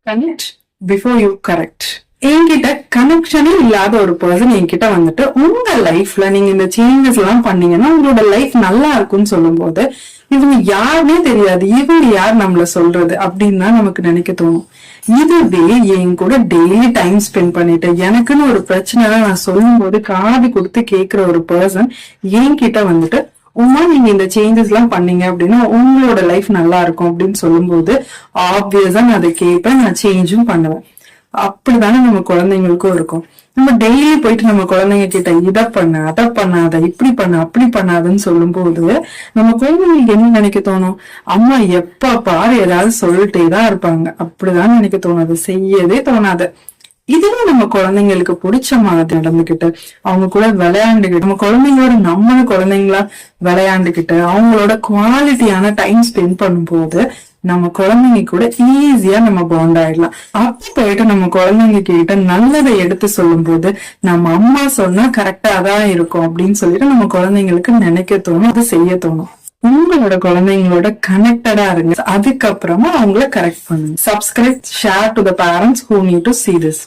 Connect before you correct. என்கிட்ட கனெக்ஷனே இல்லாத ஒரு பர்சன் என்கிட்ட வந்துட்டு உங்க லைஃப்ல நீங்க இந்த சேஞ்சஸ் எல்லாம் பண்ணீங்கன்னா உங்களோட லைஃப் நல்லா இருக்கும்னு சொல்லும் போது இவங்க யாருமே தெரியாது, இவங்க யார் நம்மள சொல்றது அப்படின்னு தான் நமக்கு நினைக்க தோணும். இதுவே என் கூட டெய்லி டைம் ஸ்பெண்ட் பண்ணிட்டு எனக்குன்னு ஒரு பிரச்சனை நான் சொல்லும் போது காது கொடுத்து கேட்கிற ஒரு பர்சன் என்கிட்ட வந்துட்டு உமா நீங்க இந்த சேஞ்சஸ் எல்லாம் பண்ணீங்க அப்படின்னா உங்களோட லைஃப் நல்லா இருக்கும் அப்படின்னு சொல்லும் போது ஆப்வியஸா நான் அதை கேட்பேன், நான் சேஞ்சும் பண்ணுவேன். அப்படிதானே நம்ம குழந்தைங்களுக்கும் இருக்கும். நம்ம டெய்லி போயிட்டு நம்ம குழந்தைங்க கிட்ட இதை பண்ண அதை பண்ணாத இப்படி பண்ண அப்படி பண்ணாதுன்னு சொல்லும் போது நம்ம குழந்தைங்களுக்கு என்ன நினைக்க தோணும், அம்மா எப்ப பாரு ஏதாவது சொல்லிட்டேதான் இருப்பாங்க அப்படிதான் நினைக்க தோணும், அது செய்யவே தோணாது. இதுவே நம்ம குழந்தைங்களுக்கு பிடிச்ச மாதிரி நடந்துகிட்டு அவங்க கூட விளையாண்டுகிட்டு நம்ம குழந்தைங்களோட நம்ம குழந்தைங்களா விளையாண்டுகிட்டு அவங்களோட குவாலிட்டியான டைம் ஸ்பெண்ட் பண்ணும்போது நம்ம குழந்தைங்க கூட ஈஸியா நம்ம பாண்ட் ஆயிடலாம். அப்ப போயிட்டு நம்ம குழந்தைங்க கிட்ட நல்லதை எடுத்து சொல்லும் போது நம்ம அம்மா சொன்னா கரெக்டா தான் இருக்கும் அப்படின்னு சொல்லிட்டு நம்ம குழந்தைங்களுக்கு நினைக்க தோணும், அதை செய்ய தோணும். உங்களோட குழந்தைங்களோட கனெக்டடா இருங்க, அதுக்கப்புறமா அவங்கள கரெக்ட் பண்ணுங்க. Subscribe, share to the parents who need to see this.